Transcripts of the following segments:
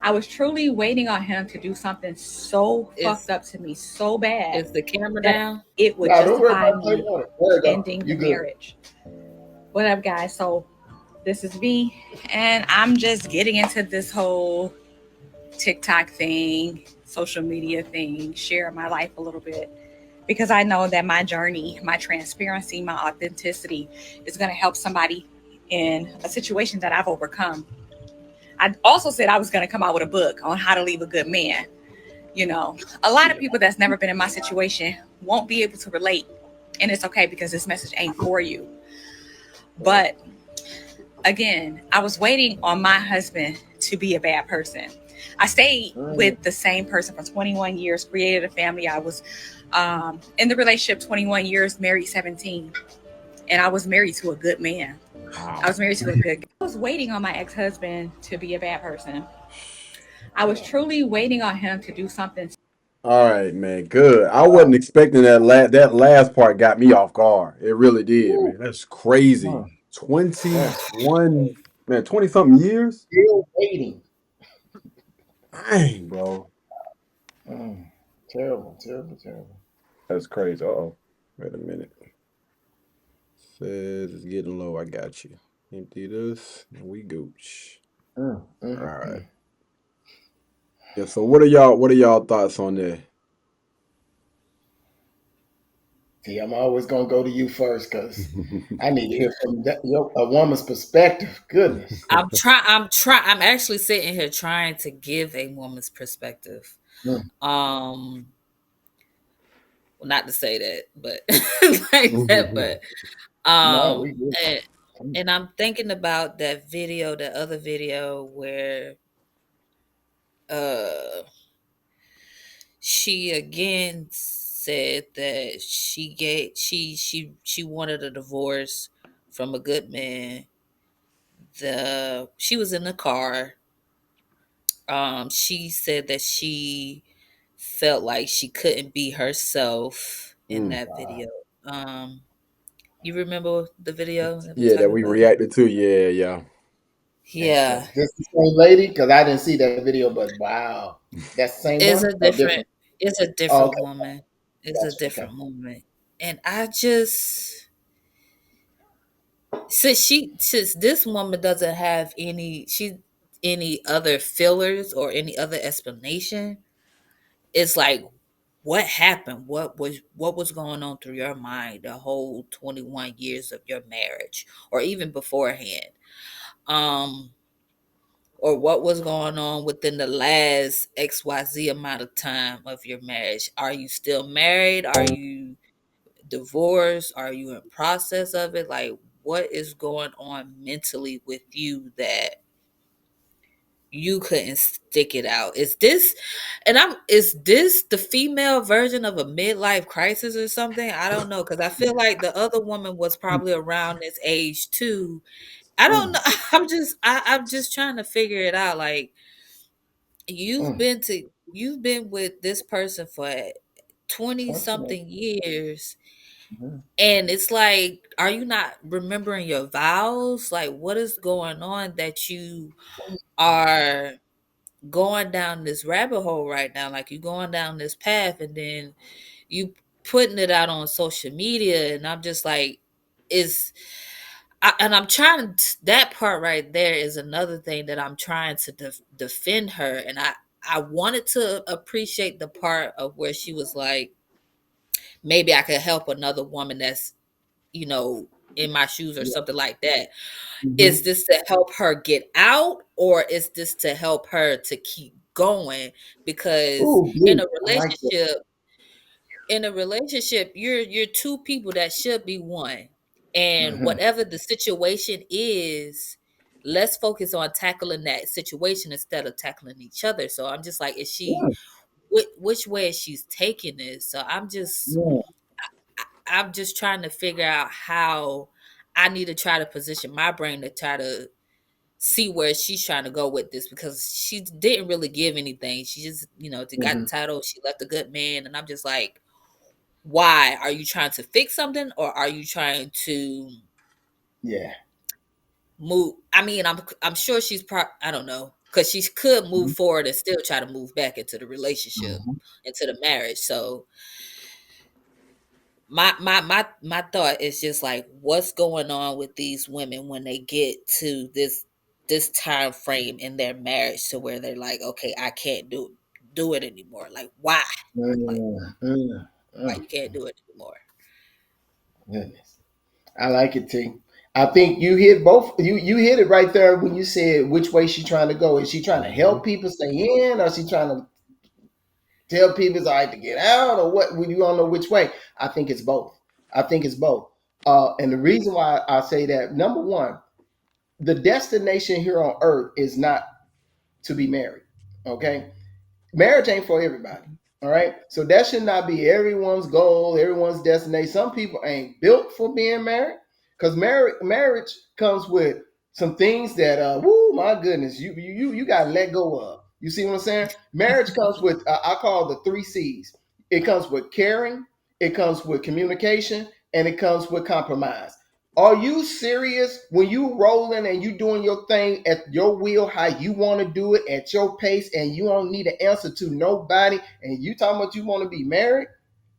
I was truly waiting on him to do something so fucked Is up to me so bad is the camera that down? it would No, don't worry justify about it. me There you go. ending the You good. marriage. What up, guys? So, this is me, and I'm just getting into this whole TikTok thing, social media thing, share my life a little bit because I know that my journey, my transparency, my authenticity is going to help somebody in a situation that I've overcome. I also said I was going to come out with a book on how to leave a good man. You know, a lot of people that's never been in my situation won't be able to relate. And it's okay because this message ain't for you. But again, I was waiting on my husband to be a bad person. I stayed Mm. with the same person for 21 years, created a family. I was in the relationship 21 years, married 17. And I was married to a good man. I Wow. was married to a good guy. I was waiting on my ex husband to be a bad person. I was truly waiting on him to do something. All right, man. Good. I wasn't expecting that. That last part got me off guard. It really did, Woo. man. That's crazy. Mm. Man, 21, man, 20 something years. still waiting. Dang, bro. Mm. Terrible, terrible, terrible. That's crazy. Uh-oh. Wait a minute. Says it's getting low. I got you. Empty this and we gooch. Mm, All mm, right. mm. Yeah. So what are y'all thoughts on that? See, I'm always gonna go to you first because I need to hear from a woman's perspective. Goodness. I'm actually sitting here trying to give a woman's perspective. Mm. Um, well, not to say that, but like that, but No, um, we good. and, Mm. and I'm thinking about that video, the other video where uh she again said that she wanted a divorce from a good man. She was in the car. She said that she felt like she couldn't be herself in Mm. that video. Um, you remember the video that we're Yeah, that talking we about? reacted to. Yeah, yeah. Yeah, That's this the same lady because I didn't see that video, but wow, that's the same it's one a or different different? it's a Oh, different okay, woman. It's a gotcha. Okay. different woman. And I just since this woman doesn't have any other fillers or any other explanation, it's like what happened? What was going on through your mind the whole 21 years of your marriage or even beforehand? Um or what was going on within the last XYZ amount of time of your marriage? Are you still married? Are you divorced? Are you in process of it? Like what is going on mentally with you that you couldn't stick it out? Is this the female version of a midlife crisis or something? I don't know, because I feel like the other woman was probably around this age too. I don't Mm, know. I'm just trying to figure it out. Like mm. you've been with this person for 20 28. something years, Mhm. and it's like, are you not remembering your vows? Like what is going on that you are going down this rabbit hole right now? Like you going down this path and then you putting it out on social media, and I'm just like, is and I'm trying that part right there is another thing that I'm trying to defend her. And I wanted to appreciate the part of where she was like, maybe I could help another woman that's, in my shoes or Yeah. something like that. Is Mhm. this to help her get out, or is this to help her to keep going? Because Ooh, blue. I like that. you're two people that should be one. And Mhm. whatever the situation is, let's focus on tackling that situation instead of tackling each other. So I'm just like, is she Mm, which way is she's taking this? So mm, I'm just trying to figure out how I need to try to position my brain to try to see where she's trying to go with this, because she didn't really give anything. She just, they got the mhm. title, she left a good man, and I'm just like, why? Are you trying to fix something, or are you trying to Yeah. move? I mean, I'm sure she's I don't know. because she could move forward and still try to move back into the relationship, Mhm. into the marriage. So my thought is just like, what's going on with these women when they get to this time frame in their marriage to where they're like, okay, I can't do it anymore. Like, why? Like, Mm, mm, why mm. you can't do it anymore? Goodness. I like it, T. I think you hit both. You hit it right there when you said which way she trying to go. Is she trying to help people stay in, or is she trying to tell people it's all right to get out, or what? When you don't know which way, I think it's both. I think it's both. And the reason why I say that, number one, the destination here on earth is not to be married. Okay, marriage ain't for everybody. All right. So that should not be everyone's goal, everyone's destination. Some people ain't built for being married because marriage comes with some things that whoo, my goodness, you gotta let go of. You see what I'm saying? Marriage comes with I call the three C's. It comes with caring, it comes with communication, and it comes with compromise. Are you serious when you rolling and you doing your thing at your will, how you want to do it at your pace, and you don't need an answer to nobody, and you talking about you want to be married?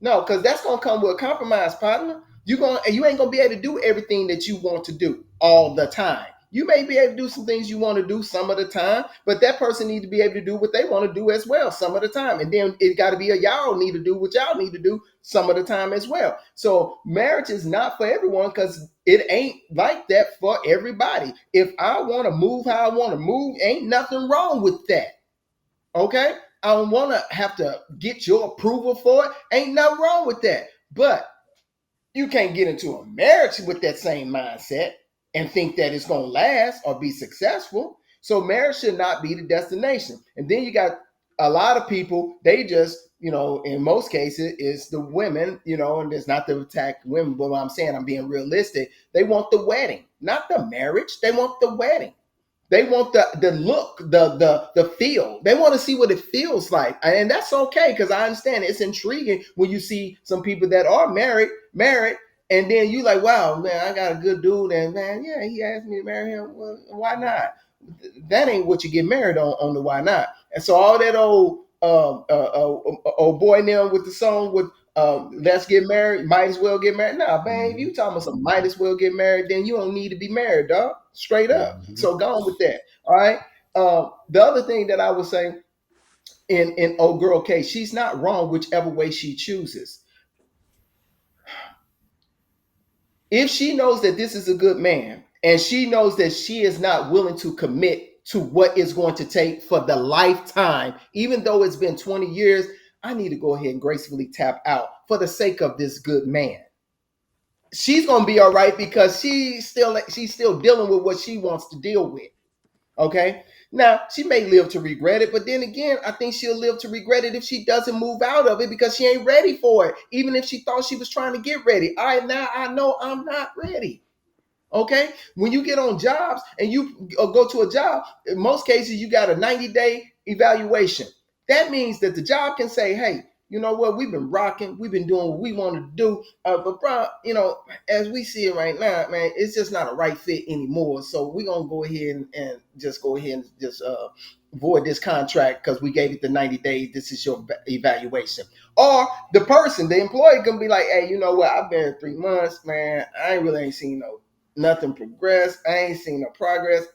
No, because that's gonna come with a compromise, partner. You ain't gonna be able to do everything that you want to do all the time. You may be able to do some things you want to do some of the time, but that person need to be able to do what they want to do as well some of the time. And then it got to be a y'all need to do what y'all need to do some of the time as well. So marriage is not for everyone because it ain't like that for everybody. If I want to move how I want to move, ain't nothing wrong with that. Okay? I don't want to have to get your approval for it. Ain't nothing wrong with that. But you can't get into a marriage with that same mindset and think that it's going to last or be successful. So marriage should not be the destination. And then you got a lot of people, they just, in most cases, it's the women, and it's not to attack women, but what I'm saying, I'm being realistic. They want the wedding, not the marriage. They want the wedding. They want the look, the feel. They want to see what it feels like, and that's okay because I understand it's intriguing when you see some people that are married, and then you like, wow, man, I got a good dude, and man, yeah, he asked me to marry him. Well, why not? That ain't what you get married on the why not. And so all that old boy now with the song with let's get married, might as well get married. Nah, babe, you talking about some might as well get married, then you don't need to be married, dog. Straight up. Mhm. So go on with that. All right. The other thing that I would say in old girl case, she's not wrong whichever way she chooses. If she knows that this is a good man and she knows that she is not willing to commit to what it's going to take for the lifetime, even though it's been 20 years, I need to go ahead and gracefully tap out for the sake of this good man. She's gonna be all right because she's still dealing with what she wants to deal with. Okay. Now she may live to regret it, but then again, I think she'll live to regret it if she doesn't move out of it because she ain't ready for it. Even if she thought she was trying to get ready. All right, now I know I'm not ready. Okay. When you get on jobs and you go to a job, in most cases, you got a 90-day evaluation. That means that the job can say, hey, you know what? We've been rocking. We've been doing what we wanted to do. But, bro, as we see it right now, man, it's just not a right fit anymore. So we're going to go ahead and just go ahead and just void this contract because we gave it the 90 days. This is your evaluation. Or the person, the employee, can be like, hey, you know what? I've been 3 months, man. I ain't seen nothing progress. I ain't seen no progress.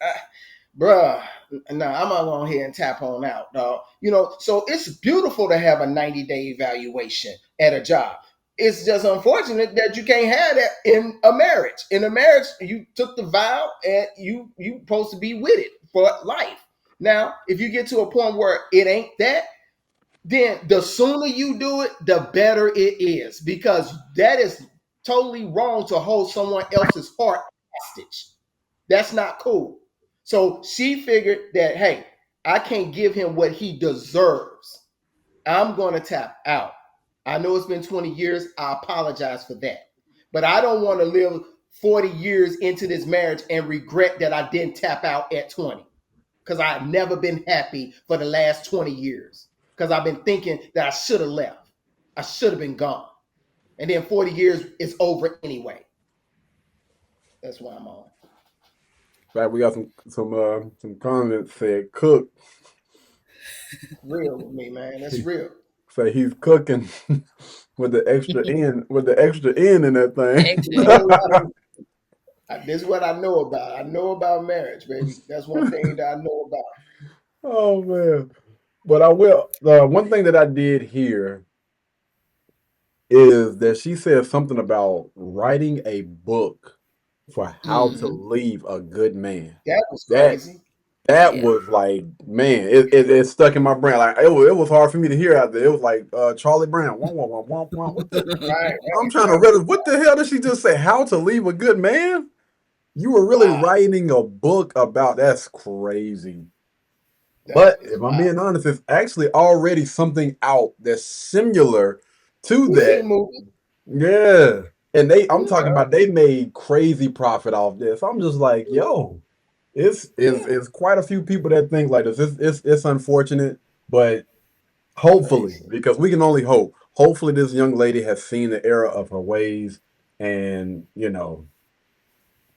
Bruh, nah, I'm gonna go ahead and tap on out, dog. So it's beautiful to have a 90-day evaluation at a job. It's just unfortunate that you can't have that in a marriage. In a marriage, you took the vow and you supposed to be with it for life. Now, if you get to a point where it ain't that, then the sooner you do it, the better it is because that is totally wrong to hold someone else's heart hostage. That's not cool. So she figured that, hey, I can't give him what he deserves. I'm going to tap out. I know it's been 20 years. I apologize for that. But I don't want to live 40 years into this marriage and regret that I didn't tap out at 20 because I've never been happy for the last 20 years because I've been thinking that I should have left. I should have been gone. And then 40 years is over anyway. That's why I'm on. In fact, we got some comments said cook. Real with me, man. That's real. Say he's cooking with the extra N in that Extra. You thing. know what? This is what I know about. I know about marriage, baby. That's one thing that I know about. Oh man. But I will one thing that I did hear is that she said something about writing a book for how to Hmm. leave a good man. That was That crazy. that Yeah. was like, man, it stuck in my brain. Like it was hard for me to hear out there. It was like Charlie Brown. Wah, wah, wah, wah, wah. What the Right, I'm right, trying to right. read it. What the hell did she just say? How to leave a good man? You were really Wow, writing a book about that's crazy. that But is if I'm wow. being honest, it's actually already something out that's similar to We that. seen movies. Yeah. And I'm We talking about they made crazy profit off this. I'm just like, yo, yeah, it's quite a few people that think like this. It's unfortunate, but hopefully, crazy. because we can only hope. Hopefully, this young lady has seen the error of her ways, and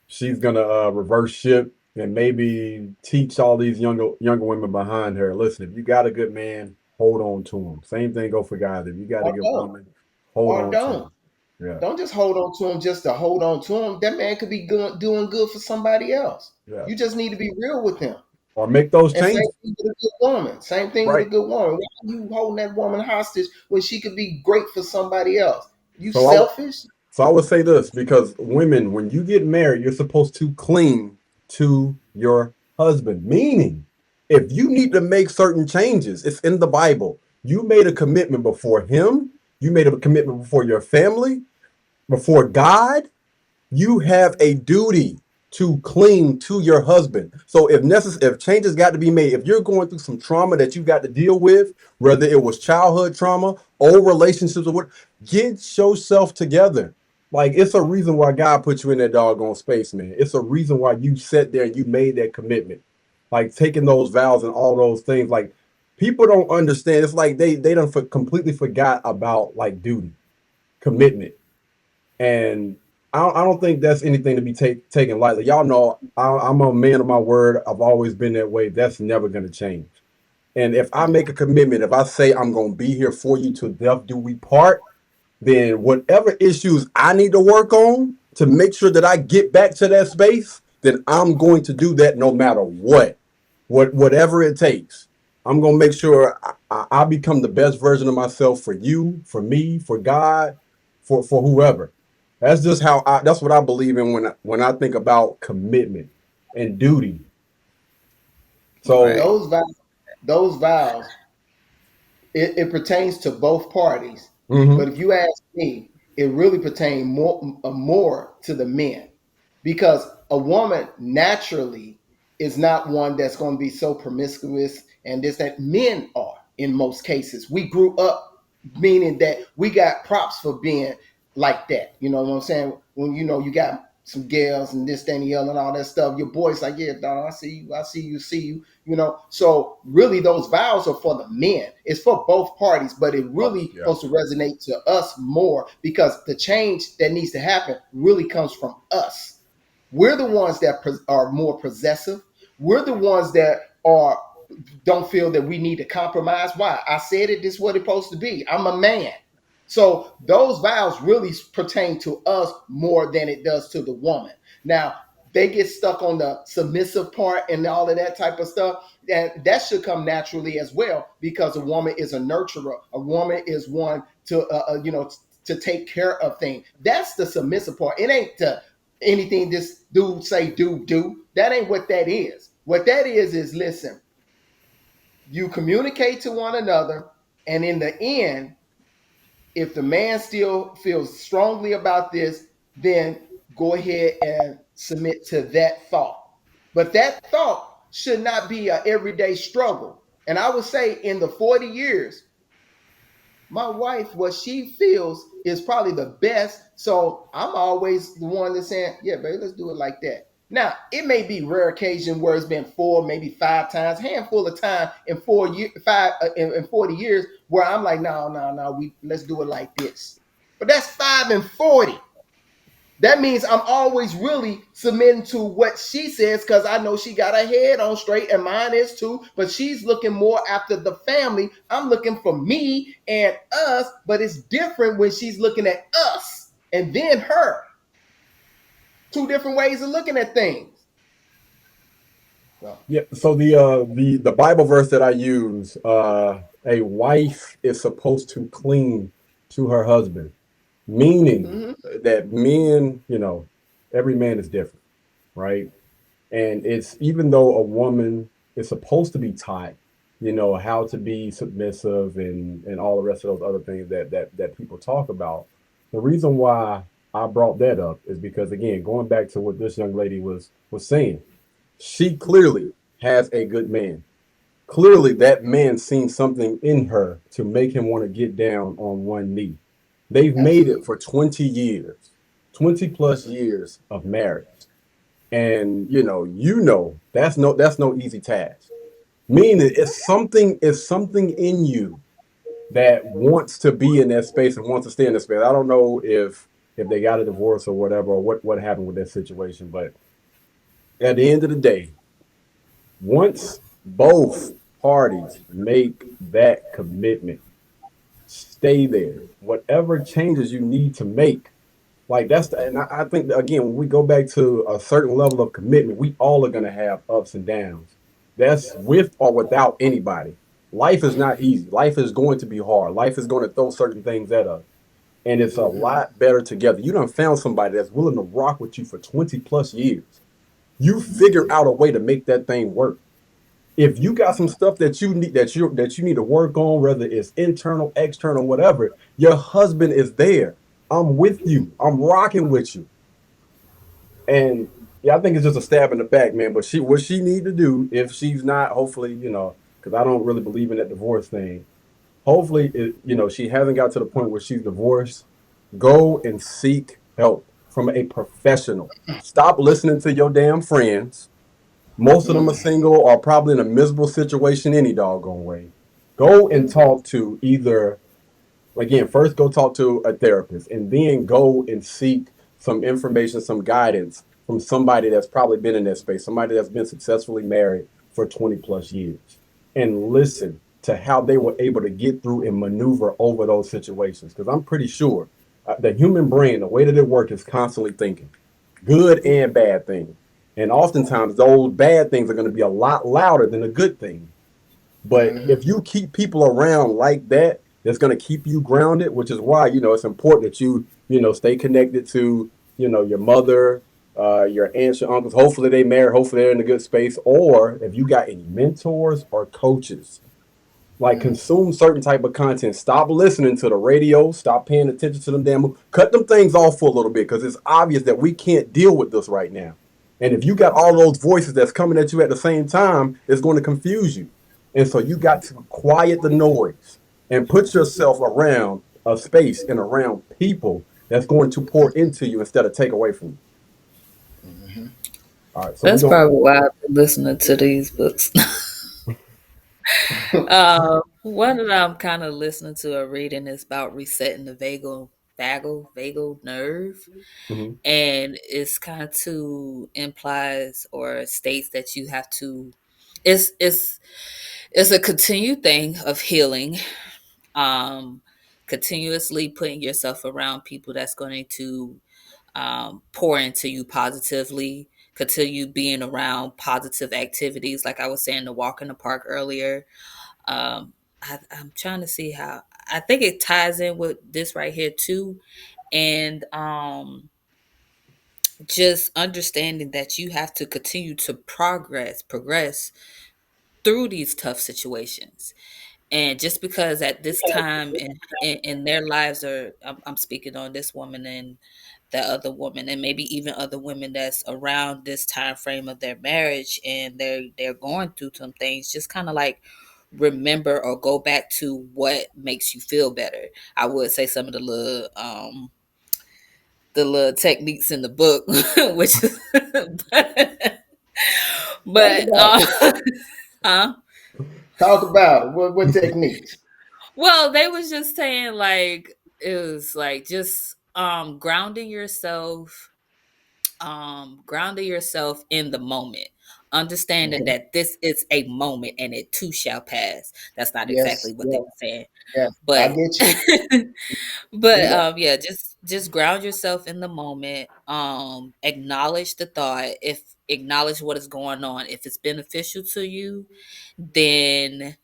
she's gonna reverse ship and maybe teach all these younger women behind her. Listen, if you got a good man, hold on to him. Same thing go for guys. If you got a Or good don't. woman, hold Or on to don't. him. Yeah, Don't just hold on to him just to hold on to him. That man could be doing good for somebody else. yeah. You just need to be real with him. Or make those And same changes. thing with a good woman. Same thing with a Right. good woman. Why are you holding that woman hostage when she could be great for somebody else? You So I would selfish? so I would say this because women, when you get married, you're supposed to cling to your husband. Meaning, if you need to make certain changes, it's in the Bible. You made a commitment before him, you made a commitment before your family, before God, you have a duty to cling to your husband. So if changes got to be made, if you're going through some trauma that you got to deal with, whether it was childhood trauma, old relationships, or what, get yourself together. Like it's a reason why God put you in that doggone space, man. It's a reason why you sat there and you made that commitment. Like taking those vows and all those things. Like people don't understand. It's like they don't completely forgot about like duty, commitment. And I don't think that's anything to be taken lightly. Y'all know I'm a man of my word. I've always been that way. That's never going to change. And if I Yeah. make a commitment, if I say I'm going to be here for you till death do we part, then whatever issues I need to work on to make sure that I get back to that space, then I'm going to do that no matter whatever it takes. I'm gonna make sure I become the best version of myself for you, for me, for God, for whoever. That's just how that's what I believe in when I think about commitment and duty. Right. So Those vows, it pertains to both parties. But mhm, if you ask me, it really pertains more to the men because a woman naturally is not one that's going to be so promiscuous and this that men are in most cases. We grew up meaning that we got props for being like that. You know what I'm saying? When you got some girls and this, that, and the other, and all that stuff, your boy's like, yeah, dog, I see you, I see you, So really, those vows are for the men. It's for both parties, but it really yeah, supposed to resonate to us more because the change that needs to happen really comes from us. We're the ones that are more possessive. We're the ones that are don't feel that we need to compromise. Why? I said it. This is what it's supposed to be. I'm a man. So those vows really pertain to us more than it does to the woman. Now, they get stuck on the submissive part and all of that type of stuff. And that should come naturally as well because a woman is a nurturer. A woman is one to take care of things. That's the submissive part. It ain't anything this dude say do. That ain't what that is. What that is listen, you communicate to one another, and in the end, if the man still feels strongly about this, then go ahead and submit to that thought. But that thought should not be an everyday struggle. And I would say in the 40 years, my wife, what she feels is probably the best. So I'm always the one that's saying, yeah, baby, let's do it like that. Now, it may be rare occasion where it's been 4, maybe 5 times, handful of time in 4 years, in 40 years where I'm like, no, we let's do it like this. But that's 5 and 40. That means I'm always really submitting to what she says because I know she got her head on straight and mine is too. But she's looking more after the family. I'm looking for me and us, but it's different when she's looking at us and then her. Two different ways of looking at things. So, Yeah. So the Bible verse that I use, a wife is supposed to cling to her husband, meaning mm-hmm, that men, every man is different, right? And it's even though a woman is supposed to be taught, how to be submissive and all the rest of those other things that people talk about. The reason why I brought that up is because, again, going back to what this young lady was saying, she clearly has a good man. Clearly, that man seen something in her to make him want to get down on one knee. They've made it absolutely. for 20 years, 20 plus years of marriage. And that's no easy task. Meaning it's something in you that wants to be in that space and wants to stay in that space. I don't know if they got a divorce or whatever or what happened with that situation, but at the end of the day, once both parties make that commitment, stay there. Whatever changes you need to make, like and I think that, again, when we go back to a certain level of commitment, we all are going to have ups and downs. That's with or without anybody. Life is not easy. Life is going to be hard. Life is going to throw certain things at us. And it's a lot better together. You done found somebody that's willing to rock with you for 20 plus years. You figure out a way to make that thing work. If you got some stuff that you need that you need to work on, whether it's internal, external, whatever, your husband is there. I'm with you. I'm rocking with you. And yeah, I think it's just a stab in the back, man. But what she need to do, if she's not, hopefully, because I don't really believe in that divorce thing. Hopefully, she hasn't got to the point where she's divorced. Go and seek help from a professional. Stop listening to your damn friends. Most of them are single or probably in a miserable situation any doggone way. Go and talk to either, again, first go talk to a therapist and then go and seek some information, some guidance from somebody that's probably been in that space, somebody that's been successfully married for 20 plus years, and listen to how they were able to get through and maneuver over those situations. Because I'm pretty sure the human brain, the way that it works, is constantly thinking good and bad things. And oftentimes, those bad things are going to be a lot louder than the good thing. But if you keep people around like that, that's going to keep you grounded, which is why, it's important that you stay connected to, your mother, your aunts, your uncles. Hopefully they marry, hopefully they're in a good space. Or if you got any mentors or coaches, like consume certain type of content. Stop listening to the radio. Stop paying attention to them damn. Cut them things off for a little bit because it's obvious that we can't deal with this right now. And if you got all those voices that's coming at you at the same time, it's going to confuse you. And so you got to quiet the noise and put yourself around a space and around people that's going to pour into you instead of take away from you. All right, so we're That's going. probably why I've been listening to these books. One that I'm kind of listening to or reading is about resetting the vagal nerve, Mm-hmm, and it's kind of to implies or states that you have to. It's a continued thing of healing, um, continuously putting yourself around people that's going to pour into you positively, continue being around positive activities. Like I was saying, the walk in the park earlier. I'm trying to see how I think it ties in with this right here too. And just understanding that you have to continue to progress through these tough situations. And just because at this time in their lives are, I'm speaking on this woman and the other woman and maybe even other women that's around this time frame of their marriage and they're going through some things, just kind of like remember or go back to what makes you feel better. I would say some of the little techniques in the book, which Talk but about it. huh? Talk about it. What techniques? Well, they was just saying like it was like just grounding yourself grounding yourself in the moment, understanding Okay. that this is a moment and it too shall pass. That's not Yes, exactly what they yes, were saying, yes. I but get you. but Yeah. yeah, just ground yourself in the moment. Acknowledge the thought. If acknowledge what is going on. If it's beneficial to you, then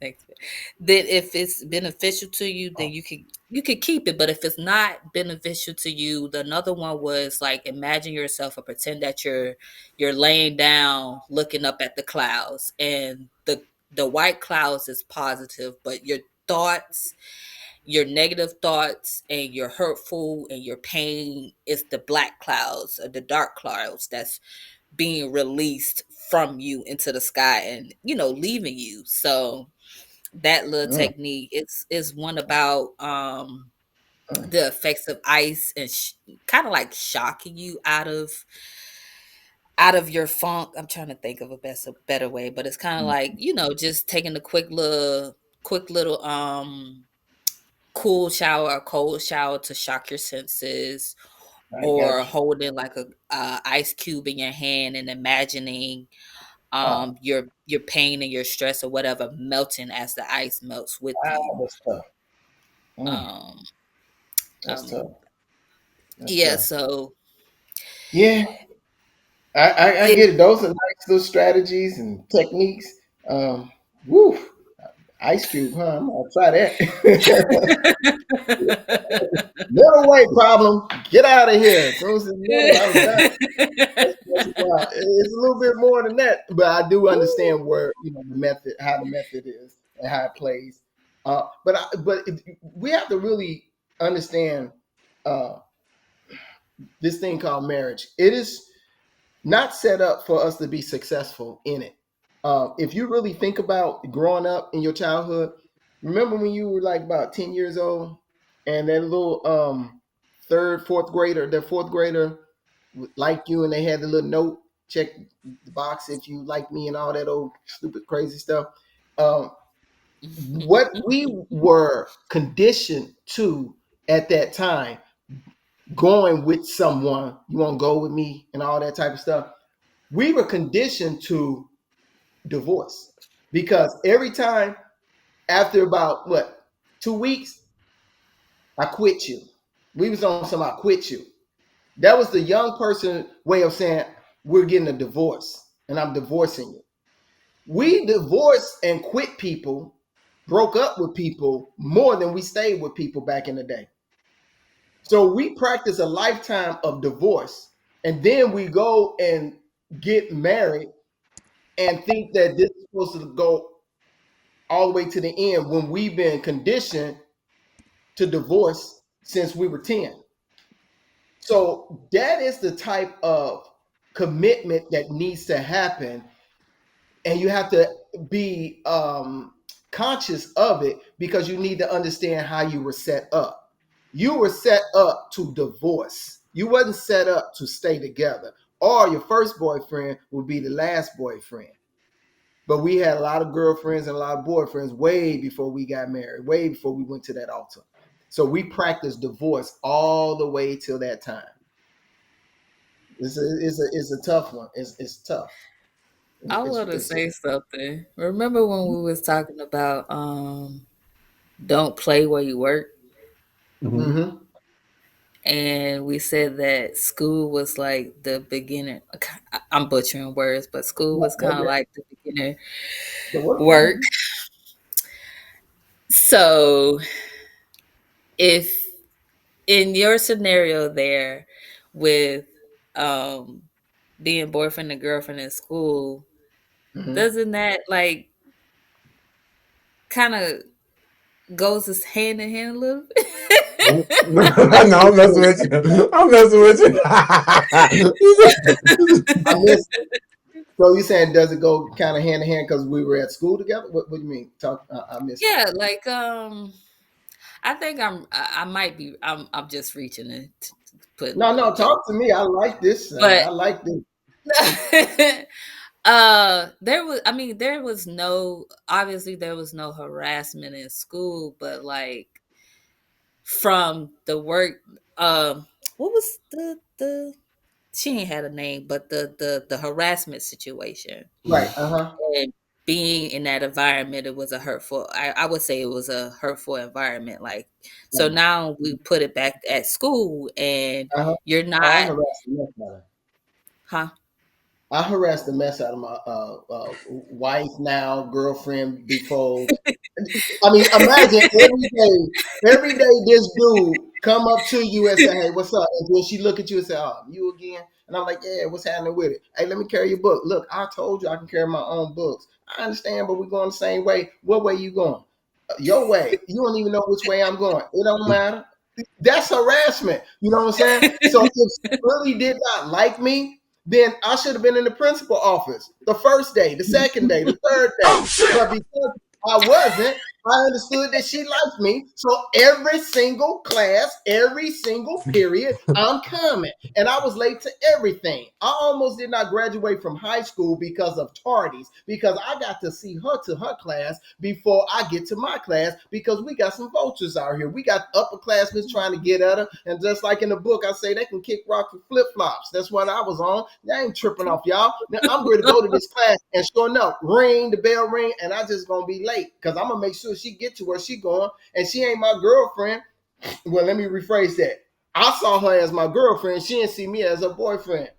thanks. Then if it's beneficial to you, then you could keep it. But if it's not beneficial to you, the another one was like imagine yourself or pretend that you're laying down looking up at the clouds, and the white clouds is positive, but your negative thoughts and your hurtful and your pain is the black clouds or the dark clouds that's being released from you into the sky and leaving you. So that little Mm, technique, is one about mm, the effects of ice and kind of like shocking you out of your funk. I'm trying to think of a better way, but it's kind of mm. like just taking a quick little cool shower or cold shower to shock your senses, I or got you. holding like a ice cube in your hand and imagining Ah, your pain and your stress or whatever melting as the ice melts with you. that's tough. Mm, um that's tough. um That's yeah, tough. so Yeah, I it get it. Those are nice little strategies and techniques. Um, woo, ice cube, huh? I'm gonna try that. Middleweight problem. Get out of here. As soon as it's middle, I'm done. It's a little bit more than that, but I do Ooh. understand where the method, how the method is, and how it plays. We have to really understand uh, this thing called marriage. It is not set up for us to be successful in it. If you really think about growing up in your childhood, remember when you were like about 10 years old and that little fourth grader liked you and they had the little note, check the box if you like me and all that old stupid crazy stuff. Um, what we were conditioned to at that time, going with someone, you want to go with me and all that type of stuff, we were conditioned to divorce because every time after about what 2 weeks, I quit you. We was on some I quit you. That was the young person way of saying we're getting a divorce and I'm divorcing you. We divorced and quit people, broke up with people more than we stayed with people back in the day. So we practice a lifetime of divorce and then we go and get married and think that this is supposed to go all the way to the end when we've been conditioned to divorce since we were 10. So that is the type of commitment that needs to happen. And you have to be conscious of it because you need to understand how you were set up. You were set up to divorce. You wasn't set up to stay together. Or your first boyfriend would be the last boyfriend. But we had a lot of girlfriends and a lot of boyfriends way before we got married, way before we went to that altar. So we practiced divorce all the way till that time. It's a tough one. It's tough. I It's, want to it's say something. Remember when we was talking about don't play where you work, Mhm. mm-hmm. and we said that school was like the beginner. I'm butchering words, but school No, was kind of like the beginner the work. work. So if in your scenario there with um being boyfriend and girlfriend in school, Mm-hmm. doesn't that like kind of goes as hand in hand a little bit? No, I'm messing with you. I'm messing with you. I missed. So you saying does it go kind of hand in hand because we were at school together? What do you mean? Talk. I missed it. Yeah, like I think I might be I'm just reaching and putting No, a no. joke. Talk to me. I like this. But I like this. there was no, obviously there was no harassment in school, but like from the work, what was the she ain't had a name, but the harassment situation Right. Uh-huh. and being in that environment, it was a hurtful. I would say it was a hurtful environment. Like, so Right. now we put it back at school, and Uh-huh. you're Oh, I not, harassed the mess out of her. huh? I harassed the mess out of my wife now, girlfriend before. I mean, imagine every day this dude come up to you and say, "Hey, what's up?" And then she look at you and say, "Oh, you again?" And I'm like, "Yeah, what's happening with it? Hey, let me carry your book. Look, I told you I can carry my own books. I understand, but we're going the same way. What way you going? Your way. You don't even know which way I'm going. It don't matter. That's harassment. You know what I'm saying? So if she really did not like me, then I should have been in the principal office the first day, the second day, the third day. But because I wasn't, I understood that she liked me. So every single class, every single period, I'm coming. And I was late to everything. I almost did not graduate from high school because of tardies, because I got to see her to her class before I get to my class, because we got some vultures out here. We got upperclassmen trying to get at her. And just like in the book, I say they can kick rocks with flip flops. That's what I was on. I ain't tripping off y'all. Now I'm ready to go to this class, and sure enough, ring the bell ring, and I just gonna be late because I'm gonna make sure she get to where she going, and she ain't my girlfriend. Well, let me rephrase that. I saw her as my girlfriend. She didn't see me as her boyfriend,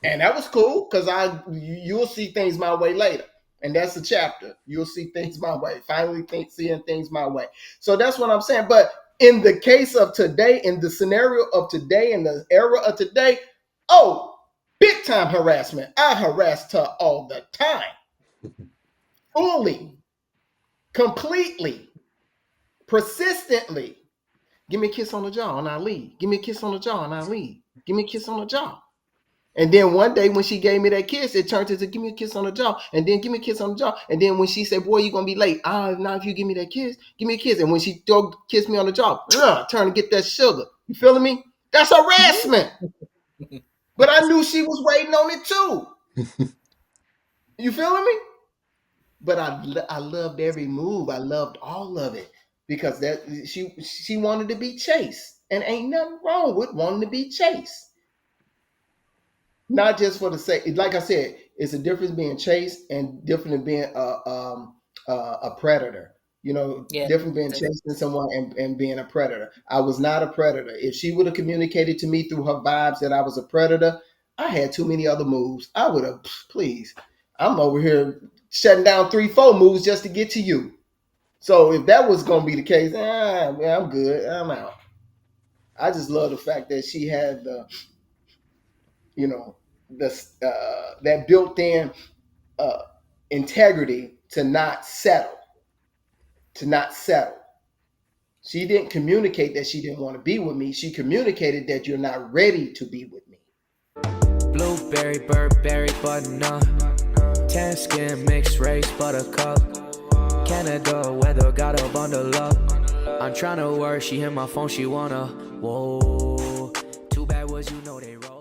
and that was cool because you'll see things my way later, and that's the chapter. You'll see things my way. Finally, seeing things my way. So that's what I'm saying. But in the case of today, in the scenario of today, in the era of today, oh, big time harassment. I harassed her all the time, fully, completely, persistently. Give me a kiss on the jaw and I leave. Give me a kiss on the jaw and I leave. Give me a kiss on the jaw. And then one day when she gave me that kiss, it turned into give me a kiss on the jaw, and then give me a kiss on the jaw. And then when she said, "Boy, you're gonna be late," now if you give me that kiss, give me a kiss. And when she kissed me on the jaw, turn to get that sugar. You feeling me? That's harassment. But I knew she was waiting on it too. You feeling me? But I loved every move. I loved all of it because that she wanted to be chased, and ain't nothing wrong with wanting to be chased. Not just for the sake, like I said, it's a difference being chased and different than being a predator. You know, Yeah. different being chasing someone and being a predator. I was not a predator. If she would have communicated to me through her vibes that I was a predator, I had too many other moves. I would have, please. I'm over here shutting down 3-4 moves just to get to you. So if that was going to be the case, man, I'm good. I'm out. I just love the fact that she had the, you know, that built-in uh, integrity to not settle. To not settle. She didn't communicate that she didn't want to be with me. She communicated that you're not ready to be with me. Blueberry, Burberry, button-up. Tan skin, mixed race, buttercup. Canada weather, got a bundle up. I'm tryna work, she hit my phone, she wanna. Whoa, too bad was you know they roll.